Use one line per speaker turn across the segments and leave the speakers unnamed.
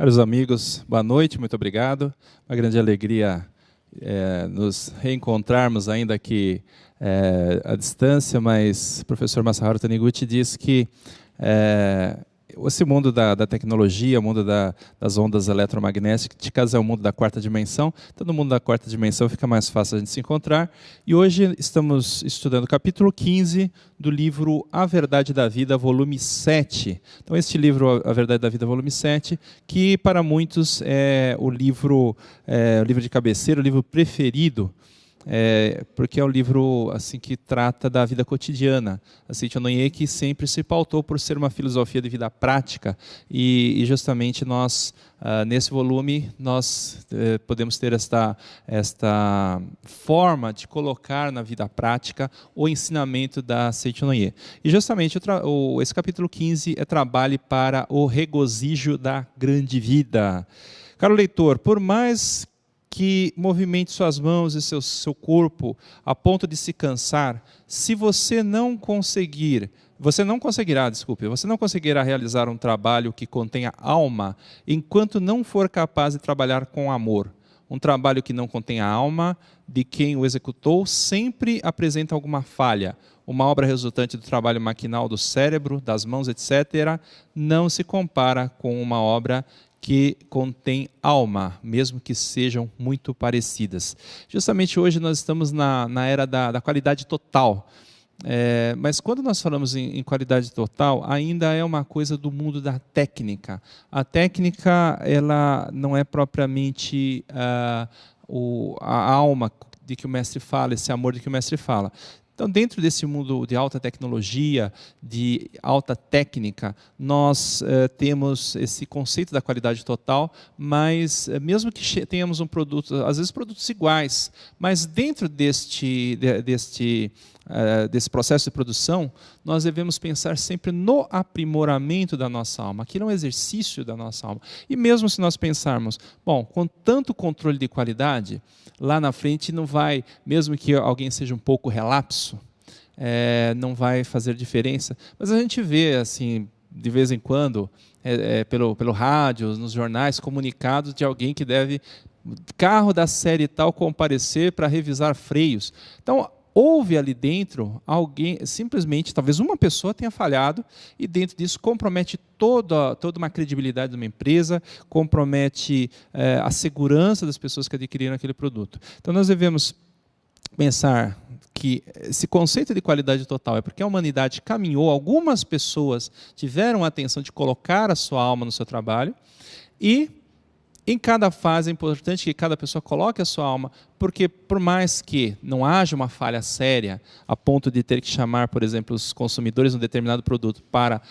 Caros amigos, boa noite, muito obrigado. Uma grande alegria nos reencontrarmos ainda aqui à distância, mas o professor Masaharu Taniguchi diz que esse mundo da tecnologia, o mundo das ondas eletromagnéticas é o mundo da quarta dimensão. Então, no mundo da quarta dimensão fica mais fácil a gente se encontrar. E hoje estamos estudando o capítulo 15 do livro A Verdade da Vida, volume 7. Então, este livro, A Verdade da Vida, volume 7, que para muitos é o livro de cabeceira, o livro preferido, porque é um livro assim, que trata da vida cotidiana. A Seiichi Onoye sempre se pautou por ser uma filosofia de vida prática e justamente nós, nesse volume, nós podemos ter esta forma de colocar na vida prática o ensinamento da Seiichi Onoye. E justamente esse capítulo 15 é trabalho para o regozijo da grande vida. Caro leitor, por mais que movimente suas mãos e seu corpo a ponto de se cansar, se você não conseguirá realizar um trabalho que contenha alma, enquanto não for capaz de trabalhar com amor. Um trabalho que não contenha alma de quem o executou sempre apresenta alguma falha. Uma obra resultante do trabalho maquinal do cérebro, das mãos, etc., não se compara com uma obra que contém alma, mesmo que sejam muito parecidas. Justamente hoje nós estamos na era da qualidade total. Mas quando nós falamos em qualidade total, ainda é uma coisa do mundo da técnica. A técnica, ela não é propriamente a alma de que o mestre fala, esse amor de que o mestre fala. Então, dentro desse mundo de alta tecnologia, de alta técnica, nós temos esse conceito da qualidade total, mas mesmo que tenhamos um produto, às vezes produtos iguais, mas dentro desse processo de produção, nós devemos pensar sempre no aprimoramento da nossa alma. Aquilo é um exercício da nossa alma. E mesmo se nós pensarmos, bom, com tanto controle de qualidade, lá na frente não vai, mesmo que alguém seja um pouco relapso, não vai fazer diferença. Mas a gente vê, assim, de vez em quando, pelo rádio, nos jornais, comunicados de alguém que deve, carro da série tal, comparecer para revisar freios. Então, houve ali dentro alguém, simplesmente, talvez uma pessoa tenha falhado, e dentro disso compromete toda uma credibilidade de uma empresa, compromete a segurança das pessoas que adquiriram aquele produto. Então nós devemos pensar que esse conceito de qualidade total é porque a humanidade caminhou, algumas pessoas tiveram a atenção de colocar a sua alma no seu trabalho, e em cada fase é importante que cada pessoa coloque a sua alma, porque por mais que não haja uma falha séria, a ponto de ter que chamar, por exemplo, os consumidores de um determinado produto para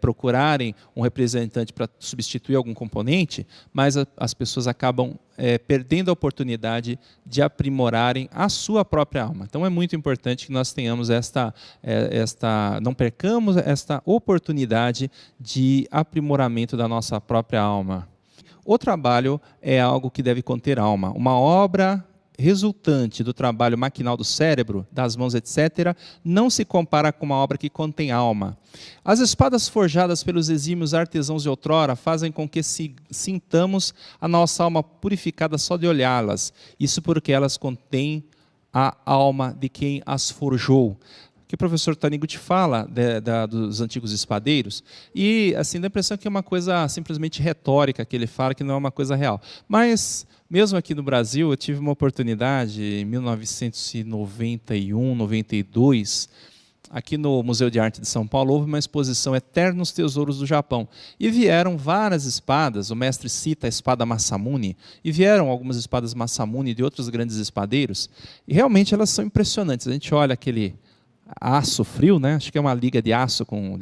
procurarem um representante para substituir algum componente, mas as pessoas acabam perdendo a oportunidade de aprimorarem a sua própria alma. Então é muito importante que nós tenhamos não percamos esta oportunidade de aprimoramento da nossa própria alma. O trabalho é algo que deve conter alma. Uma obra resultante do trabalho maquinal do cérebro, das mãos, etc., não se compara com uma obra que contém alma. As espadas forjadas pelos exímios artesãos de outrora fazem com que sintamos a nossa alma purificada só de olhá-las. Isso porque elas contêm a alma de quem as forjou. Que o professor Taniguchi fala dos antigos espadeiros, e assim, dá a impressão que é uma coisa simplesmente retórica que ele fala, que não é uma coisa real. Mas, mesmo aqui no Brasil, eu tive uma oportunidade, em 1991, 92, aqui no Museu de Arte de São Paulo, houve uma exposição Eternos Tesouros do Japão. E vieram várias espadas, o mestre cita a espada Masamune, e vieram algumas espadas Masamune de outros grandes espadeiros, e realmente elas são impressionantes. A gente olha aquele aço frio, né? Acho que é uma liga de aço com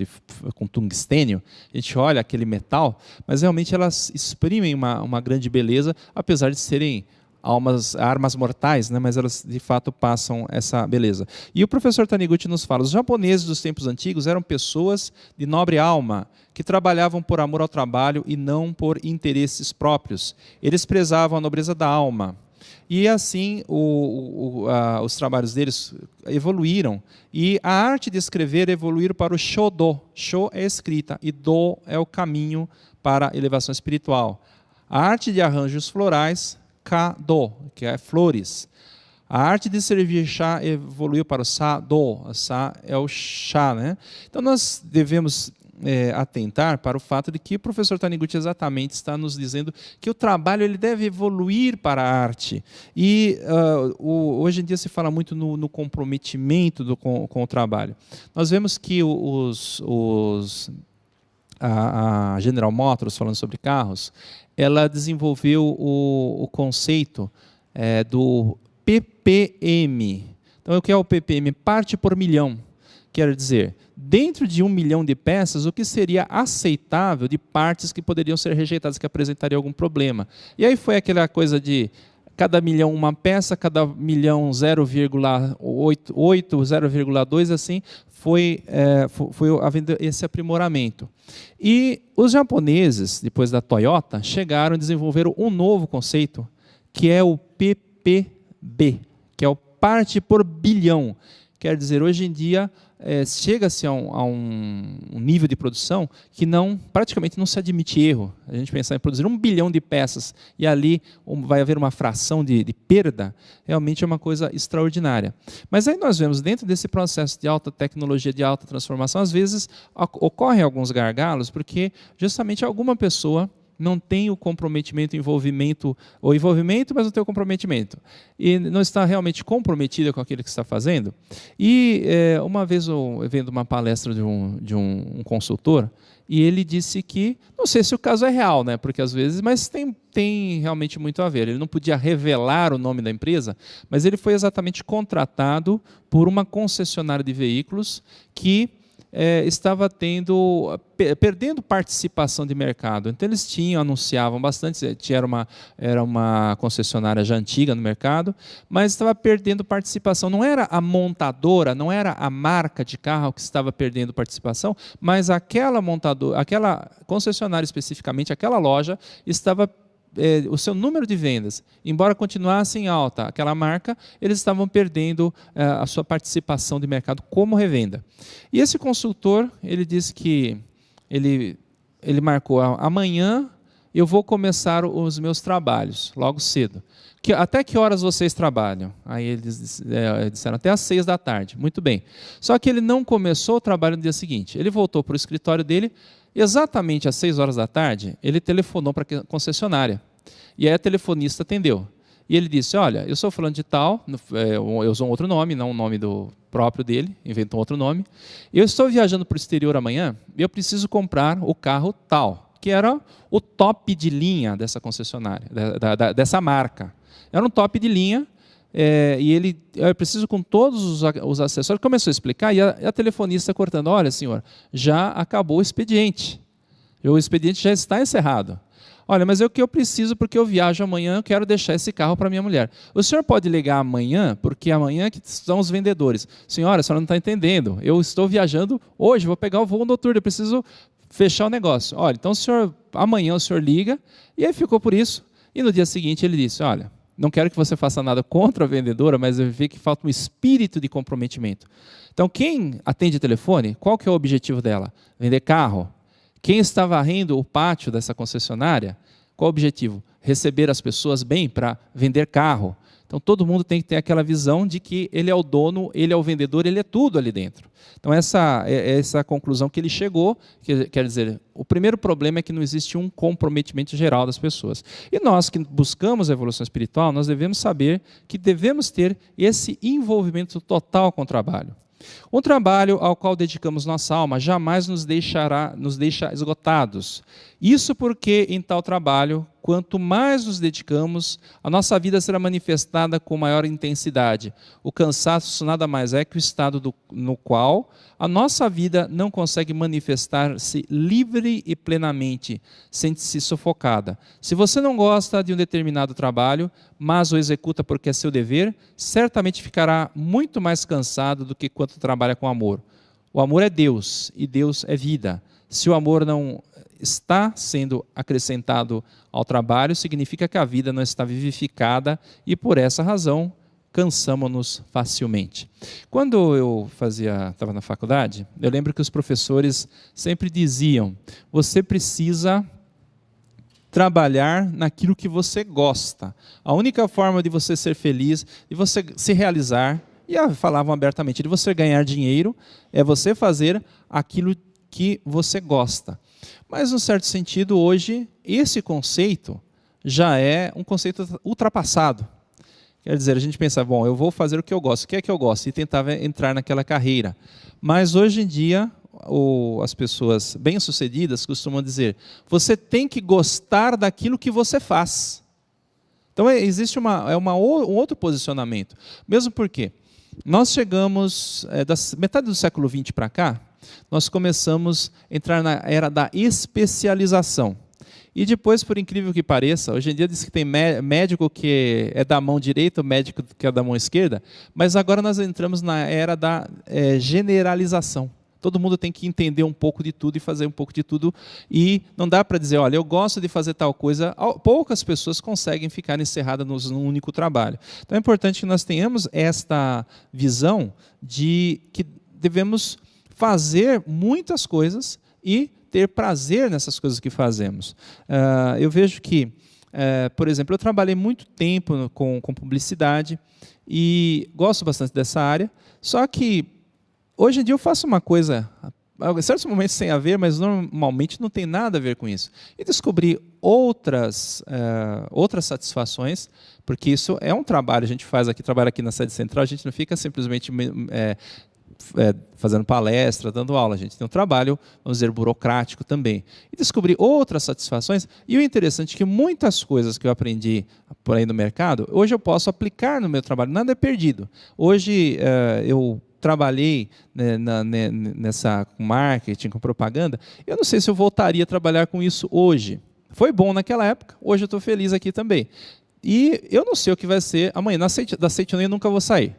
tungstênio, a gente olha aquele metal, mas realmente elas exprimem uma grande beleza, apesar de serem armas mortais, né? Mas elas de fato passam essa beleza. E o professor Taniguchi nos fala, os japoneses dos tempos antigos eram pessoas de nobre alma, que trabalhavam por amor ao trabalho e não por interesses próprios. Eles prezavam a nobreza da alma. E assim os trabalhos deles evoluíram. E a arte de escrever evoluiu para o Shodo. Sho é escrita e Do é o caminho para a elevação espiritual. A arte de arranjos florais, Kado, que é flores. A arte de servir chá evoluiu para o Sado. O Sa é o chá, né? Então nós devemos atentar para o fato de que o professor Taniguchi exatamente está nos dizendo que o trabalho ele deve evoluir para a arte. E hoje em dia se fala muito no comprometimento com o trabalho. Nós vemos que a General Motors, falando sobre carros, ela desenvolveu o conceito do PPM. Então, o que é o PPM? Parte por milhão. Quer dizer, dentro de 1 milhão de peças, o que seria aceitável de partes que poderiam ser rejeitadas, que apresentariam algum problema. E aí foi aquela coisa de cada milhão uma peça, cada milhão 0,8, 0,2, assim, foi havendo esse aprimoramento. E os japoneses, depois da Toyota, chegaram a desenvolver um novo conceito, que é o PPB, que é o parte por bilhão. Quer dizer, hoje em dia, chega-se a um nível de produção que praticamente não se admite erro. A gente pensar em produzir 1 bilhão de peças e ali vai haver uma fração de perda, realmente é uma coisa extraordinária. Mas aí nós vemos, dentro desse processo de alta tecnologia, de alta transformação, às vezes ocorrem alguns gargalos, porque justamente alguma pessoa não tem o comprometimento, o envolvimento, mas não tem o comprometimento. E não está realmente comprometida com aquilo que está fazendo. E uma vez eu vendo uma palestra de um consultor, e ele disse que, não sei se o caso é real, né? Porque às vezes, mas tem realmente muito a ver. Ele não podia revelar o nome da empresa, mas ele foi exatamente contratado por uma concessionária de veículos que estava perdendo participação de mercado. Então eles anunciavam bastante, era uma concessionária já antiga no mercado, mas estava perdendo participação. Não era a montadora, não era a marca de carro que estava perdendo participação, mas aquela concessionária especificamente, aquela loja, estava o seu número de vendas, embora continuasse em alta, aquela marca, eles estavam perdendo a sua participação de mercado como revenda. E esse consultor, ele disse que ele marcou, amanhã eu vou começar os meus trabalhos, logo cedo. Até que horas vocês trabalham? Aí eles disseram, até às 6 da tarde. Muito bem. Só que ele não começou o trabalho no dia seguinte. Ele voltou para o escritório dele, exatamente às 6 horas da tarde, ele telefonou para a concessionária. E aí a telefonista atendeu. E ele disse, olha, eu sou fulano de tal, eu uso um outro nome, não o nome do próprio dele, inventou outro nome. Eu estou viajando para o exterior amanhã e eu preciso comprar o carro tal, que era o top de linha dessa concessionária, dessa marca. Era um top de linha, e eu preciso com todos os acessórios. Começou a explicar, e a telefonista cortando, olha, senhor, já acabou o expediente já está encerrado. Olha, mas é o que eu preciso, porque eu viajo amanhã, eu quero deixar esse carro para minha mulher. O senhor pode ligar amanhã, porque amanhã que estão os vendedores. Senhora, a senhora não está entendendo, eu estou viajando hoje, vou pegar o voo noturno, eu preciso fechar o negócio. Olha, então amanhã o senhor liga, e aí ficou por isso. E no dia seguinte ele disse, olha, não quero que você faça nada contra a vendedora, mas eu vi que falta um espírito de comprometimento. Então, quem atende telefone, qual que é o objetivo dela? Vender carro. Quem está varrendo o pátio dessa concessionária, qual o objetivo? Receber as pessoas bem para vender carro. Então, todo mundo tem que ter aquela visão de que ele é o dono, ele é o vendedor, ele é tudo ali dentro. Então, essa é a conclusão que ele chegou. Quer dizer, o primeiro problema é que não existe um comprometimento geral das pessoas. E nós que buscamos a evolução espiritual, nós devemos saber que devemos ter esse envolvimento total com o trabalho. Um trabalho ao qual dedicamos nossa alma jamais nos deixa esgotados. Isso porque, em tal trabalho, quanto mais nos dedicamos, a nossa vida será manifestada com maior intensidade. O cansaço nada mais é que o estado no qual a nossa vida não consegue manifestar-se livre e plenamente, sente-se sufocada. Se você não gosta de um determinado trabalho, mas o executa porque é seu dever, certamente ficará muito mais cansado do que quando trabalha com amor. O amor é Deus e Deus é vida. Se o amor não está sendo acrescentado ao trabalho, significa que a vida não está vivificada e, por essa razão, cansamos-nos facilmente. Quando eu estava na faculdade, eu lembro que os professores sempre diziam: você precisa trabalhar naquilo que você gosta. A única forma de você ser feliz, de você se realizar, e falavam abertamente, de você ganhar dinheiro, é você fazer aquilo que você gosta. Mas, num certo sentido, hoje, esse conceito já é um conceito ultrapassado. Quer dizer, a gente pensa, bom, eu vou fazer o que eu gosto, o que é que eu gosto? E tentava entrar naquela carreira. Mas, hoje em dia, as pessoas bem-sucedidas costumam dizer, você tem que gostar daquilo que você faz. Então, existe um outro posicionamento. Mesmo porque nós chegamos, da metade do século XX para cá, nós começamos a entrar na era da especialização. E depois, por incrível que pareça, hoje em dia diz que tem médico que é da mão direita, médico que é da mão esquerda, mas agora nós entramos na era da generalização. Todo mundo tem que entender um pouco de tudo e fazer um pouco de tudo. E não dá para dizer, olha, eu gosto de fazer tal coisa. Poucas pessoas conseguem ficar encerradas num único trabalho. Então é importante que nós tenhamos esta visão de que devemos fazer muitas coisas e ter prazer nessas coisas que fazemos. Eu vejo que, por exemplo, eu trabalhei muito tempo com publicidade e gosto bastante dessa área, só que hoje em dia eu faço uma coisa, em certos momentos tem a ver, mas normalmente não tem nada a ver com isso. E descobri outras satisfações, porque isso é um trabalho, a gente trabalha aqui na sede central, a gente não fica simplesmente fazendo palestra, dando aula, a gente tem um trabalho, vamos dizer, burocrático também. E descobri outras satisfações, e o interessante é que muitas coisas que eu aprendi por aí no mercado, hoje eu posso aplicar no meu trabalho, nada é perdido. Hoje eu trabalhei nessa com marketing, com propaganda, eu não sei se eu voltaria a trabalhar com isso hoje. Foi bom naquela época, hoje eu estou feliz aqui também. E eu não sei o que vai ser amanhã, da Seitianoye eu nunca vou sair.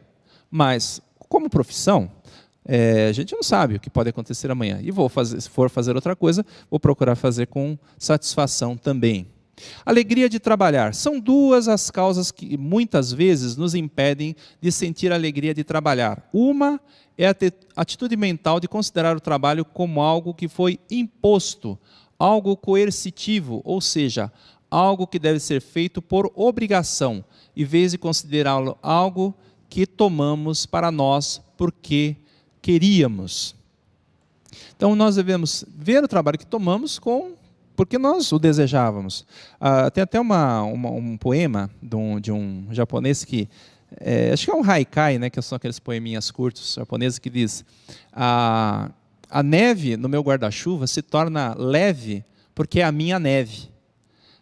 Mas, como profissão, a gente não sabe o que pode acontecer amanhã. E se for fazer outra coisa, vou procurar fazer com satisfação também. Alegria de trabalhar. São duas as causas que muitas vezes nos impedem de sentir a alegria de trabalhar. Uma é a atitude mental de considerar o trabalho como algo que foi imposto, algo coercitivo, ou seja, algo que deve ser feito por obrigação, em vez de considerá-lo algo que tomamos para nós porque queríamos. Então, nós devemos ver o trabalho que tomamos porque nós o desejávamos. Tem até um poema de um japonês que, acho que é um haikai, né, que são aqueles poeminhas curtos japoneses, que diz, a neve no meu guarda-chuva se torna leve porque é a minha neve.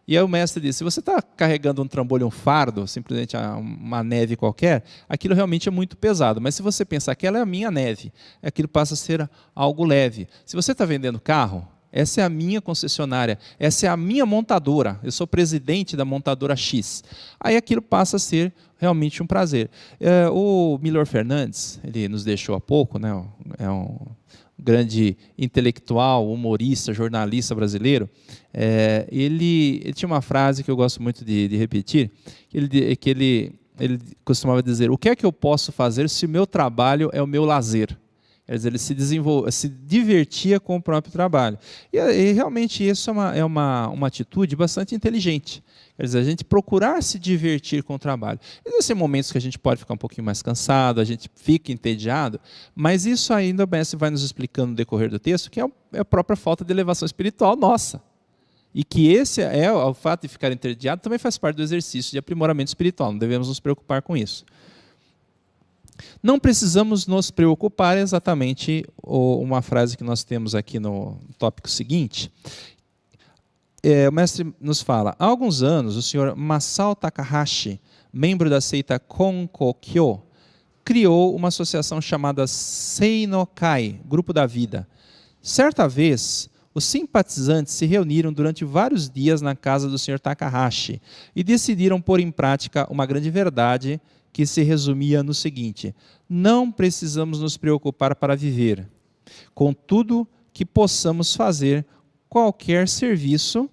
E aí o mestre disse, se você está carregando um trambolho, um fardo, simplesmente uma neve qualquer, aquilo realmente é muito pesado. Mas se você pensar que ela é a minha neve, aquilo passa a ser algo leve. Se você está vendendo carro, essa é a minha concessionária, essa é a minha montadora, eu sou presidente da montadora X. Aí aquilo passa a ser realmente um prazer. O Milor Fernandes, ele nos deixou há pouco, né? É um grande intelectual, humorista, jornalista brasileiro. Ele tinha uma frase que eu gosto muito de repetir, que ele costumava dizer, o que é que eu posso fazer se o meu trabalho é o meu lazer? Quer dizer, ele se divertia com o próprio trabalho. E realmente isso é uma atitude bastante inteligente. Quer dizer, a gente procurar se divertir com o trabalho. Existem momentos que a gente pode ficar um pouquinho mais cansado, a gente fica entediado, mas isso ainda o mestre vai nos explicando no decorrer do texto, que é a própria falta de elevação espiritual nossa. E que o fato de ficar entediado também faz parte do exercício de aprimoramento espiritual, não devemos nos preocupar com isso. Não precisamos nos preocupar, exatamente uma frase que nós temos aqui no tópico seguinte. O mestre nos fala, há alguns anos, o senhor Masao Takahashi, membro da seita Konkokyo, criou uma associação chamada Seinokai, Grupo da Vida. Certa vez, os simpatizantes se reuniram durante vários dias na casa do senhor Takahashi e decidiram pôr em prática uma grande verdade que se resumia no seguinte, não precisamos nos preocupar para viver, com tudo que possamos fazer qualquer serviço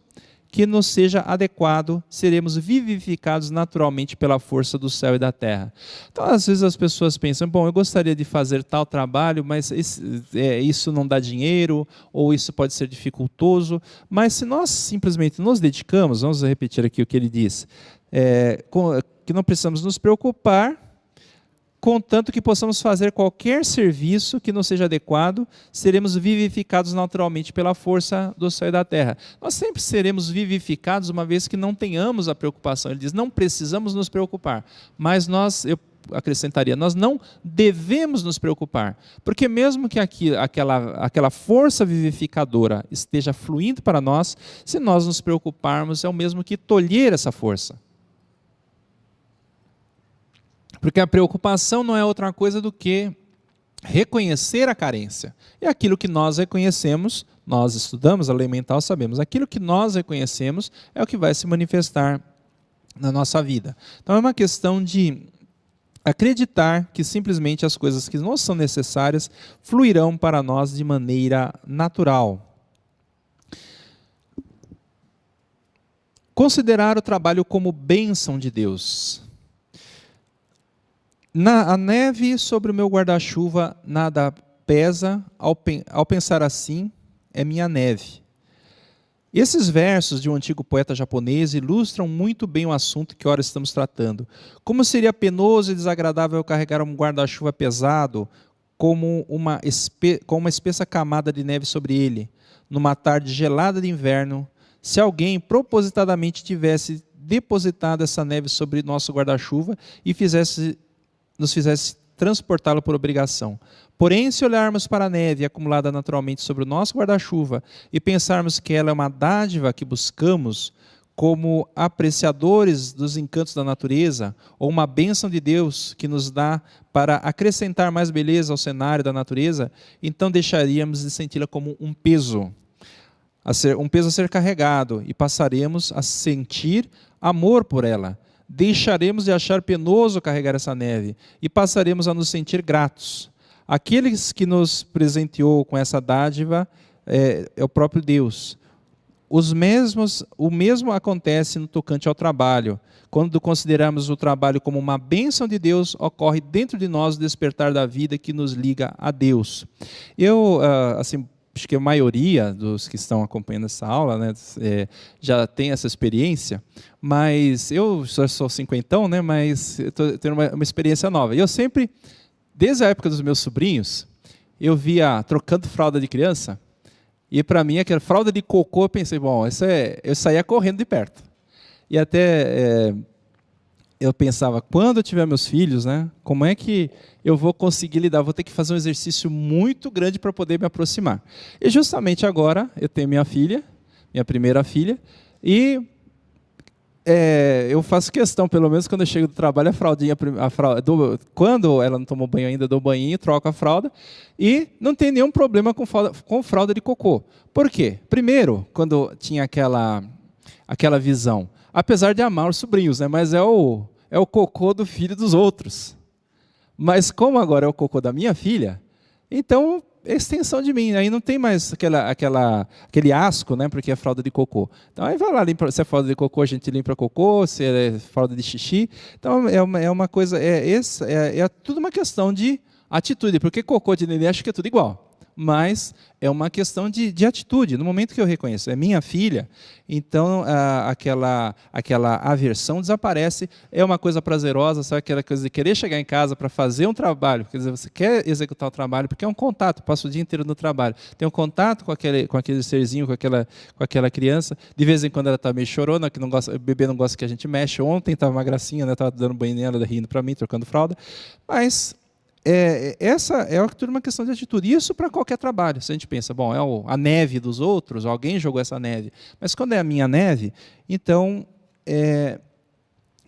que nos seja adequado, seremos vivificados naturalmente pela força do céu e da terra. Então, às vezes as pessoas pensam, bom, eu gostaria de fazer tal trabalho, mas isso não dá dinheiro, ou isso pode ser dificultoso, mas se nós simplesmente nos dedicamos, vamos repetir aqui o que ele diz, que não precisamos nos preocupar, contanto que possamos fazer qualquer serviço que não seja adequado, seremos vivificados naturalmente pela força do céu e da terra. Nós sempre seremos vivificados uma vez que não tenhamos a preocupação. Ele diz, não precisamos nos preocupar, mas eu acrescentaria, nós não devemos nos preocupar, porque mesmo que aquela força vivificadora esteja fluindo para nós, se nós nos preocuparmos, é o mesmo que tolher essa força. Porque a preocupação não é outra coisa do que reconhecer a carência. E aquilo que nós reconhecemos, nós estudamos a lei mental, sabemos, aquilo que nós reconhecemos é o que vai se manifestar na nossa vida. Então é uma questão de acreditar que simplesmente as coisas que não são necessárias fluirão para nós de maneira natural. Considerar o trabalho como bênção de Deus. A neve sobre o meu guarda-chuva nada pesa, ao pensar assim, é minha neve. Esses versos de um antigo poeta japonês ilustram muito bem o assunto que ora estamos tratando. Como seria penoso e desagradável carregar um guarda-chuva pesado, com uma espessa camada de neve sobre ele, numa tarde gelada de inverno, se alguém propositadamente tivesse depositado essa neve sobre nosso guarda-chuva e nos fizesse transportá-lo por obrigação. Porém, se olharmos para a neve acumulada naturalmente sobre o nosso guarda-chuva e pensarmos que ela é uma dádiva que buscamos como apreciadores dos encantos da natureza, ou uma bênção de Deus que nos dá para acrescentar mais beleza ao cenário da natureza, então deixaríamos de senti-la como um peso a ser carregado, e passaremos a sentir amor por ela. Deixaremos de achar penoso carregar essa neve e passaremos a nos sentir gratos. Aqueles que nos presenteou com essa dádiva é o próprio Deus. O mesmo acontece no tocante ao trabalho. Quando consideramos o trabalho como uma bênção de Deus, ocorre dentro de nós o despertar da vida que nos liga a Deus. Acho que a maioria dos que estão acompanhando essa aula, né, já tem essa experiência, mas eu já sou cinquentão, né, mas estou tendo uma experiência nova. E eu sempre, desde a época dos meus sobrinhos, eu via trocando fralda de criança, e para mim aquela fralda de cocô, eu pensei, bom, eu saía correndo de perto. E até eu pensava, quando eu tiver meus filhos, né, como é que eu vou conseguir lidar? Vou ter que fazer um exercício muito grande para poder me aproximar. E justamente agora eu tenho minha filha, minha primeira filha, e eu faço questão, pelo menos quando eu chego do trabalho, quando ela não tomou banho ainda, eu dou banho, troco a fralda, e não tem nenhum problema com fralda de cocô. Por quê? Primeiro, quando tinha aquela visão, apesar de amar os sobrinhos, né, mas é o cocô do filho dos outros. Mas como agora é o cocô da minha filha, então é extensão de mim. Aí não tem mais aquele asco, né, porque é fralda de cocô. Então aí vai lá, se é fralda de cocô, a gente limpa cocô, se é fralda de xixi. Então é uma coisa, tudo uma questão de atitude, porque cocô de neném acho que é tudo igual. Mas é uma questão de atitude. No momento que eu reconheço, é minha filha, então aquela aversão desaparece, é uma coisa prazerosa, sabe, aquela coisa de querer chegar em casa para fazer um trabalho, quer dizer, você quer executar o trabalho, porque é um contato, passa o dia inteiro no trabalho, tem um contato com aquele serzinho, com aquela criança, de vez em quando ela está meio chorona, que o bebê não gosta que a gente mexe, ontem estava uma gracinha, estava dando banho nela, rindo para mim, trocando fralda, mas essa é tudo uma questão de atitude. Isso para qualquer trabalho. Se a gente pensa, bom, é a neve dos outros, alguém jogou essa neve. Mas quando é a minha neve, então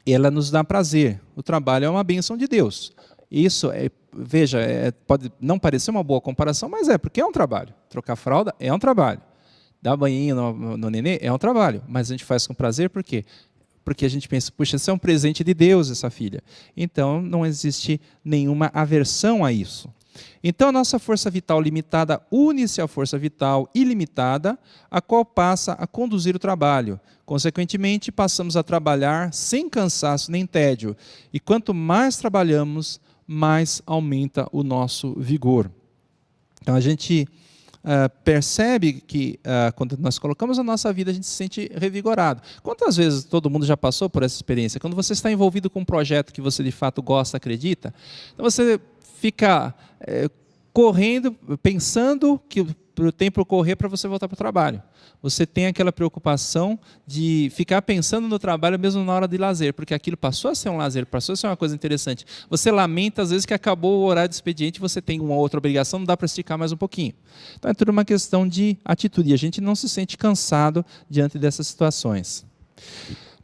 ela nos dá prazer. O trabalho é uma bênção de Deus. Isso, veja, pode não parecer uma boa comparação, mas porque é um trabalho. Trocar fralda é um trabalho. Dar banhinho no nenê é um trabalho. Mas a gente faz com prazer, por quê? Porque a gente pensa, puxa, isso é um presente de Deus, essa filha. Então, não existe nenhuma aversão a isso. Então, a nossa força vital limitada une-se à força vital ilimitada, a qual passa a conduzir o trabalho. Consequentemente, passamos a trabalhar sem cansaço nem tédio. E quanto mais trabalhamos, mais aumenta o nosso vigor. Então, a gente percebe que quando nós colocamos a nossa vida, a gente se sente revigorado. Quantas vezes todo mundo já passou por essa experiência? Quando você está envolvido com um projeto que você de fato gosta, acredita, então você fica correndo, pensando que o tempo correr para você voltar para o trabalho. Você tem aquela preocupação de ficar pensando no trabalho mesmo na hora de lazer, porque aquilo passou a ser um lazer, passou a ser uma coisa interessante. Você lamenta, às vezes, que acabou o horário de expediente, você tem uma outra obrigação, não dá para esticar mais um pouquinho. Então, é tudo uma questão de atitude, e a gente não se sente cansado diante dessas situações.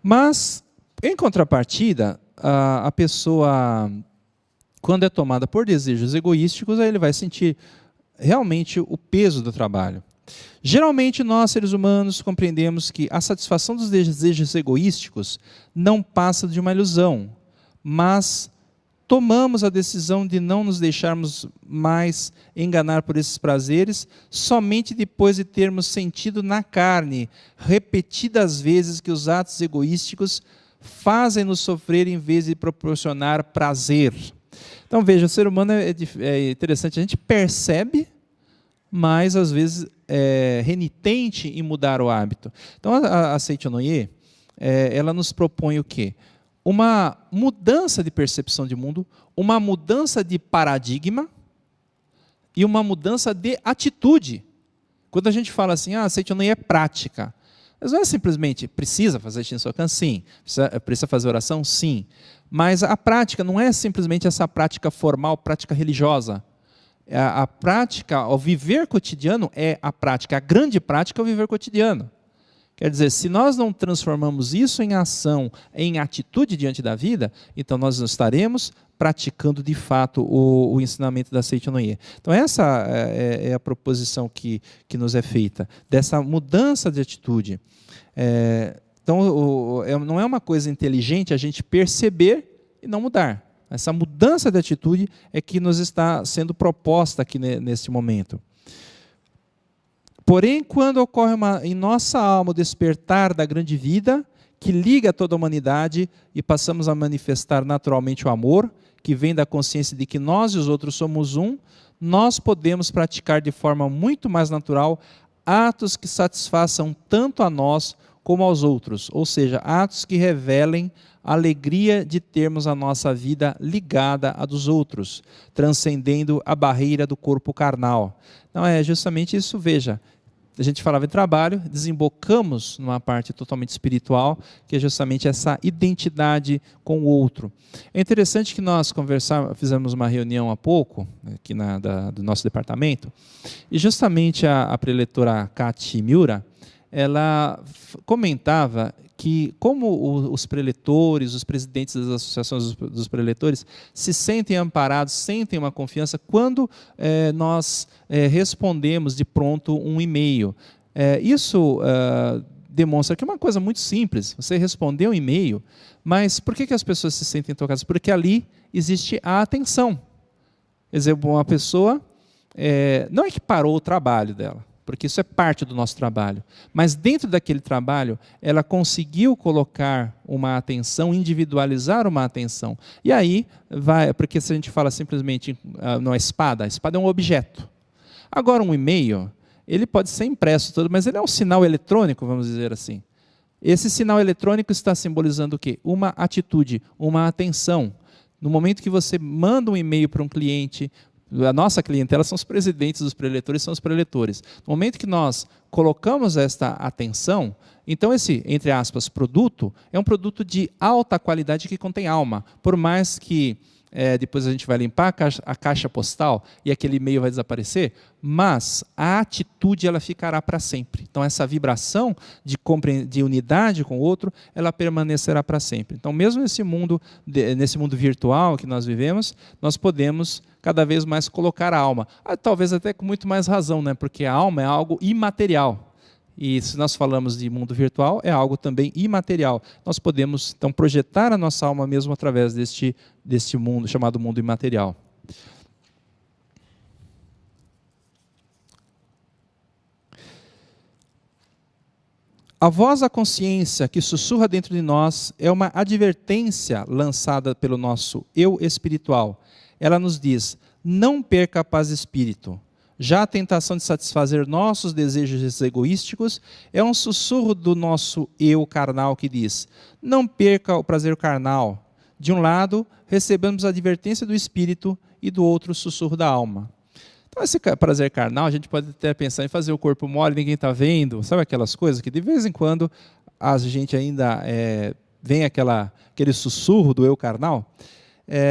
Mas, em contrapartida, a pessoa, quando é tomada por desejos egoísticos, aí ele vai sentir realmente o peso do trabalho. Geralmente, nós, seres humanos, compreendemos que a satisfação dos desejos egoísticos não passa de uma ilusão, mas tomamos a decisão de não nos deixarmos mais enganar por esses prazeres somente depois de termos sentido na carne, repetidas vezes, que os atos egoísticos fazem-nos sofrer em vez de proporcionar prazer. Então, veja, o ser humano é interessante, a gente percebe, mas às vezes é renitente em mudar o hábito. Então, a Seichonoye, ela nos propõe o quê? Uma mudança de percepção de mundo, uma mudança de paradigma e uma mudança de atitude. Quando a gente fala assim, a Seichonoye é prática, mas não é simplesmente, precisa fazer Shinsokan? Sim. Precisa fazer oração? Sim. Mas a prática não é simplesmente essa prática formal, prática religiosa. A prática, o viver cotidiano é a prática. A grande prática é o viver cotidiano. Quer dizer, se nós não transformamos isso em ação, em atitude diante da vida, então nós não estaremos praticando de fato o ensinamento da Seichonoye. Então essa é a proposição que nos é feita, dessa mudança de atitude. Então não é uma coisa inteligente a gente perceber e não mudar. Essa mudança de atitude é que nos está sendo proposta aqui neste momento. Porém, quando ocorre em nossa alma o despertar da grande vida, que liga toda a humanidade, e passamos a manifestar naturalmente o amor, que vem da consciência de que nós e os outros somos um, nós podemos praticar de forma muito mais natural atos que satisfaçam tanto a nós como aos outros, ou seja, atos que revelem a alegria de termos a nossa vida ligada à dos outros, transcendendo a barreira do corpo carnal. Então é justamente isso, veja, a gente falava em trabalho, desembocamos numa parte totalmente espiritual, que é justamente essa identidade com o outro. É interessante que nós fizemos uma reunião há pouco, aqui do nosso departamento, e justamente a preletora Kati Miura, ela comentava que como os preletores, os presidentes das associações dos preletores se sentem amparados, sentem uma confiança quando nós respondemos de pronto um e-mail. Isso demonstra que é uma coisa muito simples, você respondeu um e-mail, mas por que as pessoas se sentem tocadas? Porque ali existe a atenção. Quer dizer, uma pessoa não é que parou o trabalho dela, porque isso é parte do nosso trabalho. Mas dentro daquele trabalho, ela conseguiu colocar uma atenção, individualizar uma atenção. E aí, porque se a gente fala simplesmente numa espada, a espada é um objeto. Agora, um e-mail, ele pode ser impresso todo, mas ele é um sinal eletrônico, vamos dizer assim. Esse sinal eletrônico está simbolizando o quê? Uma atitude, uma atenção. No momento que você manda um e-mail para um cliente, a nossa clientela são os presidentes dos preletores, são os preletores. No momento que nós colocamos esta atenção, então esse, entre aspas, produto, é um produto de alta qualidade que contém alma. Por mais que depois a gente vai limpar a caixa postal e aquele e-mail vai desaparecer, mas a atitude ela ficará para sempre. Então essa vibração de unidade com o outro, ela permanecerá para sempre. Então mesmo nesse mundo virtual que nós vivemos, nós podemos cada vez mais colocar a alma. Talvez até com muito mais razão, né? Porque a alma é algo imaterial. E se nós falamos de mundo virtual, é algo também imaterial. Nós podemos, então, projetar a nossa alma mesmo através deste mundo, chamado mundo imaterial. A voz da consciência que sussurra dentro de nós é uma advertência lançada pelo nosso eu espiritual. Ela nos diz: não perca a paz de espírito. Já a tentação de satisfazer nossos desejos egoísticos é um sussurro do nosso eu carnal que diz: não perca o prazer carnal. De um lado, recebemos a advertência do espírito e do outro, o sussurro da alma. Então, esse prazer carnal, a gente pode até pensar em fazer o corpo mole, ninguém está vendo, sabe aquelas coisas que de vez em quando a gente ainda vem aquele sussurro do eu carnal?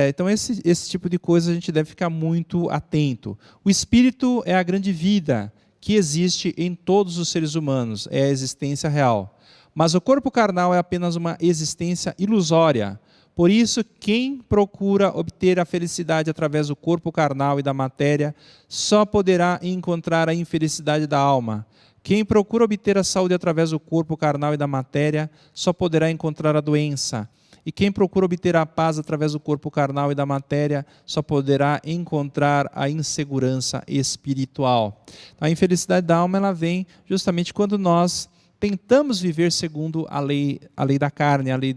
Então, esse tipo de coisa a gente deve ficar muito atento. O espírito é a grande vida que existe em todos os seres humanos, é a existência real. Mas o corpo carnal é apenas uma existência ilusória. Por isso, quem procura obter a felicidade através do corpo carnal e da matéria, só poderá encontrar a infelicidade da alma. Quem procura obter a saúde através do corpo carnal e da matéria, só poderá encontrar a doença. E quem procura obter a paz através do corpo carnal e da matéria, só poderá encontrar a insegurança espiritual. A infelicidade da alma, ela vem justamente quando nós tentamos viver segundo a lei da carne, a lei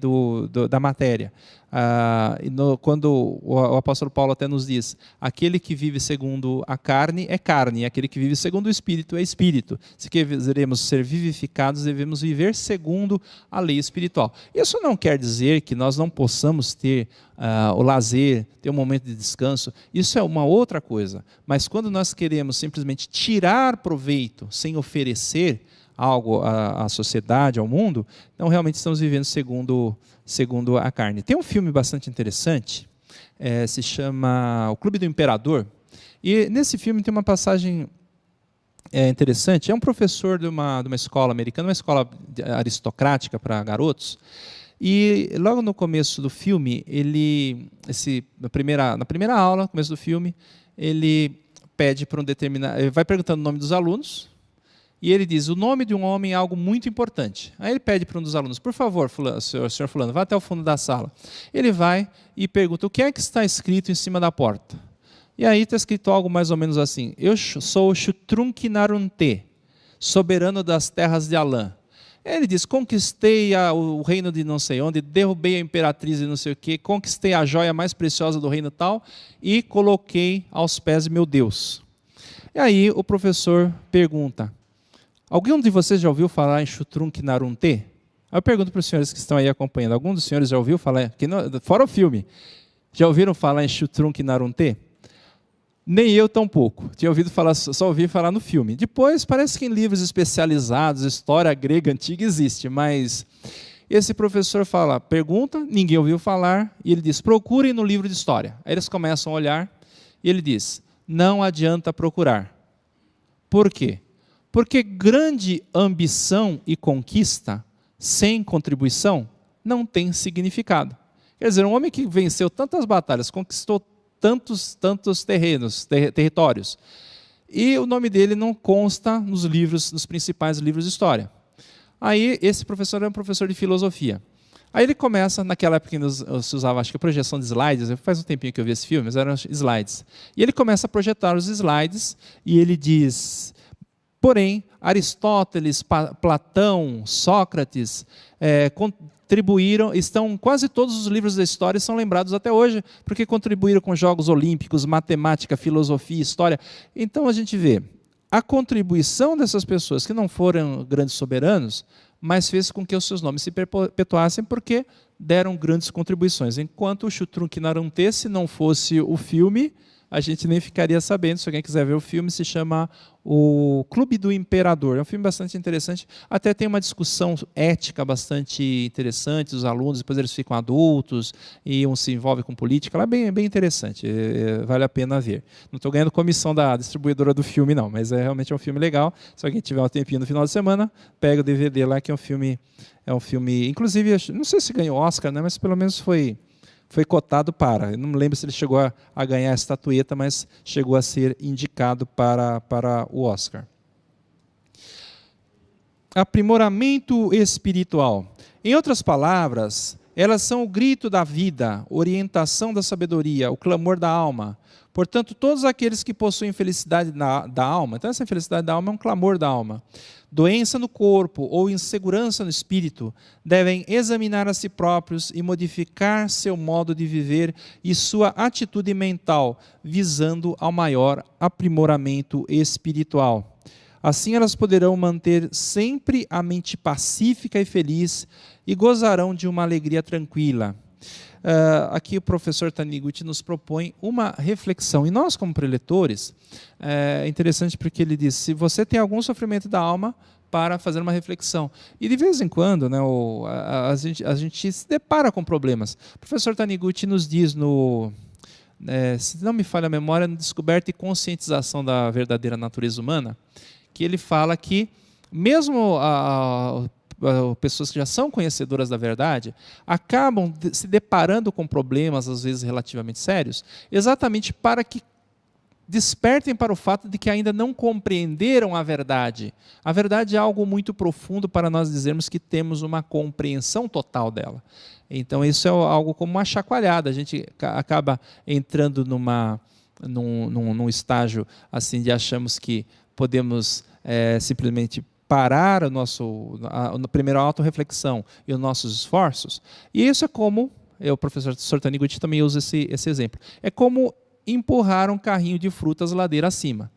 da matéria. Quando o apóstolo Paulo até nos diz: aquele que vive segundo a carne é carne, e aquele que vive segundo o espírito é espírito. Se quiseremos ser vivificados, devemos viver segundo a lei espiritual. Isso não quer dizer que nós não possamos ter o lazer, ter um momento de descanso. Isso é uma outra coisa. Mas quando nós queremos simplesmente tirar proveito sem oferecer algo à sociedade, ao mundo, então realmente estamos vivendo segundo a carne. Tem um filme bastante interessante, se chama O Clube do Imperador, e nesse filme tem uma passagem interessante. É um professor de uma escola americana, uma escola aristocrática para garotos, e logo no começo do filme, na primeira aula, no começo do filme, ele pede para ele vai perguntando o nome dos alunos, e ele diz: o nome de um homem é algo muito importante. Aí ele pede para um dos alunos: por favor, senhor fulano, vá até o fundo da sala. Ele vai e pergunta: o que é que está escrito em cima da porta? E aí está escrito algo mais ou menos assim: eu sou Xutrunque Narunte, soberano das terras de Alã. Ele diz: conquistei o reino de não sei onde, derrubei a imperatriz de não sei o quê, conquistei a joia mais preciosa do reino tal e coloquei aos pés de meu Deus. E aí o professor pergunta: algum de vocês já ouviu falar em Xutrunque Narunte? Aí eu pergunto para os senhores que estão aí acompanhando: algum dos senhores já ouviu falar, fora o filme, já ouviram falar em Xutrunque Narunte? Nem eu tampouco. Só ouvi falar no filme. Depois, parece que em livros especializados, história grega antiga existe, mas esse professor pergunta, ninguém ouviu falar, e ele diz: procurem no livro de história. Aí eles começam a olhar, e ele diz: não adianta procurar. Por quê? Porque grande ambição e conquista sem contribuição não tem significado. Quer dizer, um homem que venceu tantas batalhas, conquistou tantos territórios, e o nome dele não consta nos principais livros de história. Aí esse professor é um professor de filosofia. Aí ele começa, naquela época que se usava, acho que a projeção de slides, faz um tempinho que eu vi esse filme, mas eram slides. E ele começa a projetar os slides, e ele diz: porém, Aristóteles, Platão, Sócrates quase todos os livros da história são lembrados até hoje, porque contribuíram com Jogos Olímpicos, matemática, filosofia, história. Então a gente vê a contribuição dessas pessoas que não foram grandes soberanos, mas fez com que os seus nomes se perpetuassem porque deram grandes contribuições. Enquanto o Xutrunque Narunte, se não fosse o filme, a gente nem ficaria sabendo. Se alguém quiser ver o filme, se chama O Clube do Imperador. É um filme bastante interessante. Até tem uma discussão ética bastante interessante. Os alunos, depois eles ficam adultos e um se envolve com política. Ela é bem interessante. Vale a pena ver. Não estou ganhando comissão da distribuidora do filme, não, mas realmente é um filme legal. Se alguém tiver um tempinho no final de semana, pega o DVD lá, que é um filme... Inclusive, não sei se ganhou Oscar, né, mas pelo menos foi cotado para. Eu não me lembro se ele chegou a ganhar a estatueta, mas chegou a ser indicado para o Oscar. Aprimoramento espiritual. Em outras palavras, elas são o grito da vida, orientação da sabedoria, o clamor da alma. Portanto, todos aqueles que possuem felicidade da alma, então essa felicidade da alma é um clamor da alma, doença no corpo ou insegurança no espírito, devem examinar a si próprios e modificar seu modo de viver e sua atitude mental, visando ao maior aprimoramento espiritual. Assim elas poderão manter sempre a mente pacífica e feliz e gozarão de uma alegria tranquila. Aqui o professor Taniguchi nos propõe uma reflexão. E nós, como preletores, é interessante porque ele diz, se você tem algum sofrimento da alma, para fazer uma reflexão. E de vez em quando, né, a gente se depara com problemas. O professor Taniguchi nos diz, se não me falha a memória, no Descoberta e Conscientização da Verdadeira Natureza Humana, que ele fala que, mesmo pessoas que já são conhecedoras da verdade, acabam se deparando com problemas, às vezes relativamente sérios, exatamente para que despertem para o fato de que ainda não compreenderam a verdade. A verdade é algo muito profundo para nós dizermos que temos uma compreensão total dela. Então isso é algo como uma chacoalhada, a gente acaba entrando num estágio assim de achamos que podemos simplesmente parar a primeira autorreflexão e os nossos esforços. E isso é como, o professor Taniguchi também usa esse exemplo, é como empurrar um carrinho de frutas ladeira acima.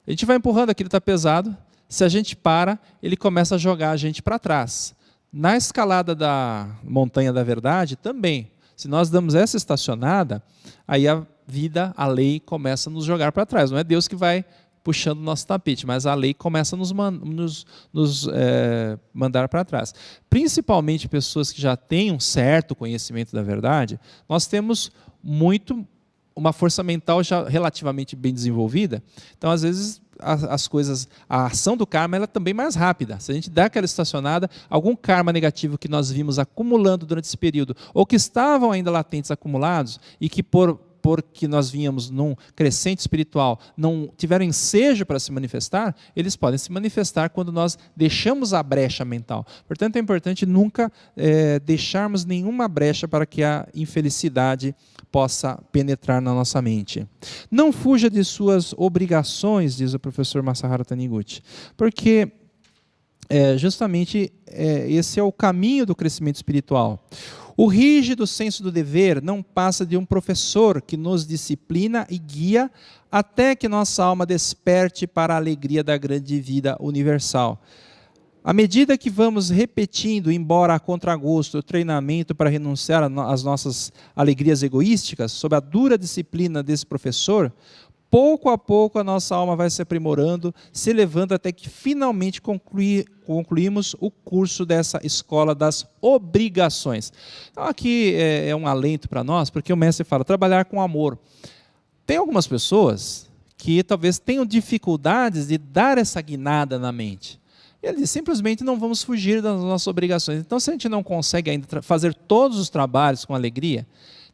A gente vai empurrando, aquilo está pesado, se a gente para, ele começa a jogar a gente para trás. Na escalada da montanha da verdade, também. Se nós damos essa estacionada, aí a vida, a lei, começa a nos jogar para trás. Não é Deus que vai puxando o nosso tapete, mas a lei começa a nos mandar para trás. Principalmente pessoas que já têm um certo conhecimento da verdade, nós temos uma força mental já relativamente bem desenvolvida, então às vezes as coisas, a ação do karma ela é também mais rápida. Se a gente dá aquela estacionada, algum karma negativo que nós vimos acumulando durante esse período, ou que estavam ainda latentes acumulados, e que porque nós vínhamos num crescente espiritual, não tiveram ensejo para se manifestar, eles podem se manifestar quando nós deixamos a brecha mental. Portanto, é importante nunca deixarmos nenhuma brecha para que a infelicidade possa penetrar na nossa mente. Não fuja de suas obrigações, diz o professor Masaharu Taniguchi, porque justamente esse é o caminho do crescimento espiritual. O rígido senso do dever não passa de um professor que nos disciplina e guia até que nossa alma desperte para a alegria da grande vida universal. À medida que vamos repetindo, embora a contragosto, o treinamento para renunciar às nossas alegrias egoísticas, sob a dura disciplina desse professor, pouco a pouco a nossa alma vai se aprimorando, se elevando até que finalmente concluímos o curso dessa escola das obrigações. Então aqui é um alento para nós, porque o mestre fala, trabalhar com amor. Tem algumas pessoas que talvez tenham dificuldades de dar essa guinada na mente. Ele diz, simplesmente não vamos fugir das nossas obrigações. Então, se a gente não consegue ainda fazer todos os trabalhos com alegria,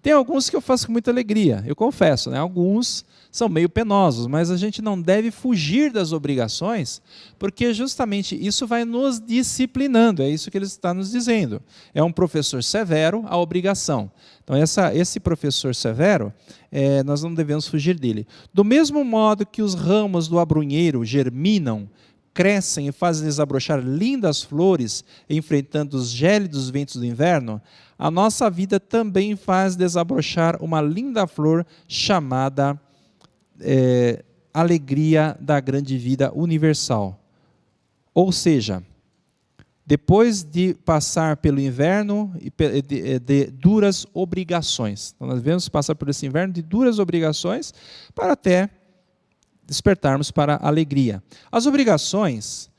tem alguns que eu faço com muita alegria, eu confesso, né? Alguns são meio penosos, mas a gente não deve fugir das obrigações, porque justamente isso vai nos disciplinando, é isso que ele está nos dizendo. É um professor severo a obrigação. Então, esse professor severo, nós não devemos fugir dele. Do mesmo modo que os ramos do abrunheiro germinam, crescem e fazem desabrochar lindas flores, enfrentando os gélidos ventos do inverno, a nossa vida também faz desabrochar uma linda flor chamada alegria da grande vida universal. Ou seja, depois de passar pelo inverno de duras obrigações, então nós devemos passar por esse inverno de duras obrigações para até despertarmos para a alegria. As obrigações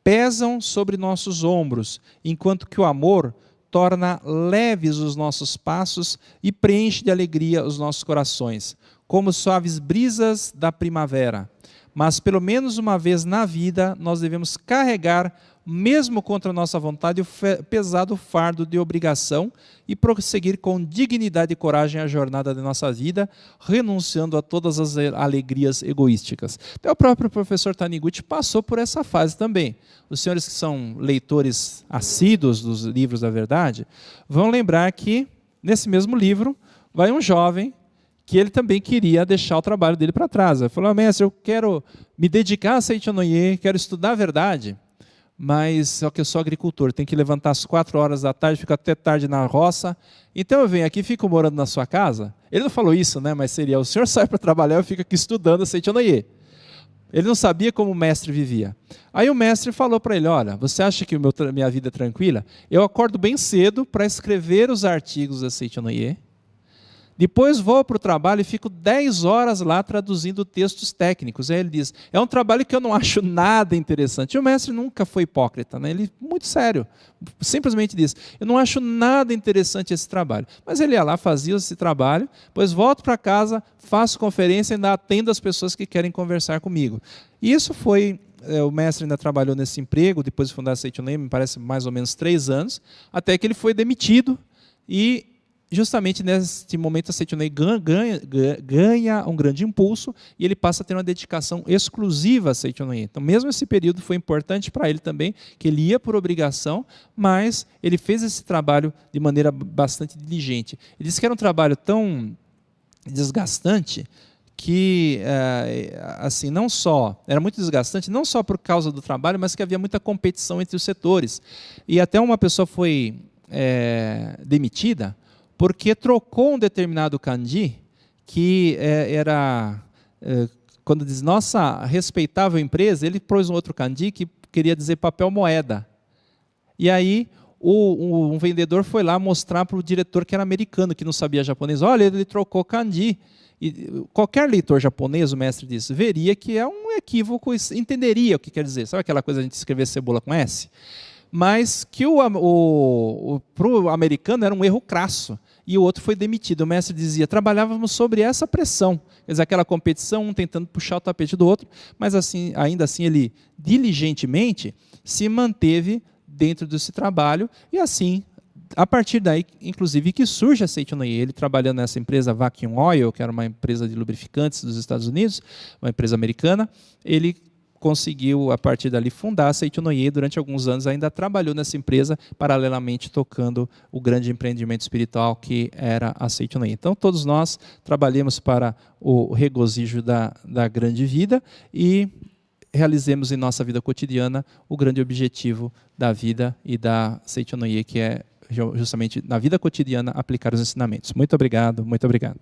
pesam sobre nossos ombros, enquanto que o amor torna leves os nossos passos e preenche de alegria os nossos corações, como suaves brisas da primavera. Mas pelo menos uma vez na vida nós devemos carregar, mesmo contra a nossa vontade, o pesado fardo de obrigação e prosseguir com dignidade e coragem a jornada de nossa vida, renunciando a todas as alegrias egoísticas. Até o próprio professor Taniguchi passou por essa fase também. Os senhores que são leitores assíduos dos livros da verdade, vão lembrar que, nesse mesmo livro, vai um jovem que ele também queria deixar o trabalho dele para trás. Ele falou, mestre, eu quero me dedicar a Seichonoye, quero estudar a verdade, mas só que eu sou agricultor, tenho que levantar às 4 horas da tarde, fico até tarde na roça, então eu venho aqui e fico morando na sua casa. Ele não falou isso, né? Mas seria, o senhor sai para trabalhar, eu fico aqui estudando a Seichonoye. Ele não sabia como o mestre vivia. Aí o mestre falou para ele, olha, você acha que minha vida é tranquila? Eu acordo bem cedo para escrever os artigos da Seichonoye, depois vou para o trabalho e fico 10 horas lá traduzindo textos técnicos. Aí ele diz, é um trabalho que eu não acho nada interessante. E o mestre nunca foi hipócrita, né? Ele, muito sério, simplesmente disse, eu não acho nada interessante esse trabalho. Mas ele ia lá, fazia esse trabalho, depois volto para casa, faço conferência e ainda atendo as pessoas que querem conversar comigo. E isso foi, o mestre ainda trabalhou nesse emprego, depois de fundar a Seichonoye, me parece mais ou menos 3 anos, até que ele foi demitido e justamente nesse momento a Seichonoye ganha um grande impulso e ele passa a ter uma dedicação exclusiva a Seichonoye. Então, mesmo esse período foi importante para ele também, que ele ia por obrigação, mas ele fez esse trabalho de maneira bastante diligente. Ele disse que era um trabalho tão desgastante que, assim, não só, era muito desgastante, não só por causa do trabalho, mas que havia muita competição entre os setores. E até uma pessoa foi demitida porque trocou um determinado kanji que quando diz nossa respeitável empresa, ele pôs um outro kanji que queria dizer papel moeda. E aí um vendedor foi lá mostrar para o diretor que era americano, que não sabia japonês, olha, ele trocou kanji. E qualquer leitor japonês, o mestre disse, veria que é um equívoco, entenderia o que quer dizer. Sabe aquela coisa de a gente escrever cebola com S? Mas que para o americano era um erro crasso. E o outro foi demitido. O mestre dizia, trabalhávamos sobre essa pressão. Quer dizer, aquela competição, um tentando puxar o tapete do outro, mas assim, ainda assim ele diligentemente se manteve dentro desse trabalho e assim, a partir daí, inclusive, que surge a Seichonoye. Ele trabalhando nessa empresa Vacuum Oil, que era uma empresa de lubrificantes dos Estados Unidos, uma empresa americana, ele conseguiu, a partir dali, fundar a Seichonoye. Durante alguns anos ainda trabalhou nessa empresa, paralelamente tocando o grande empreendimento espiritual que era a Seichonoye. Então, todos nós trabalhamos para o regozijo da grande vida e realizemos em nossa vida cotidiana o grande objetivo da vida e da Seichonoye, que é justamente, na vida cotidiana, aplicar os ensinamentos. Muito obrigado, muito obrigado.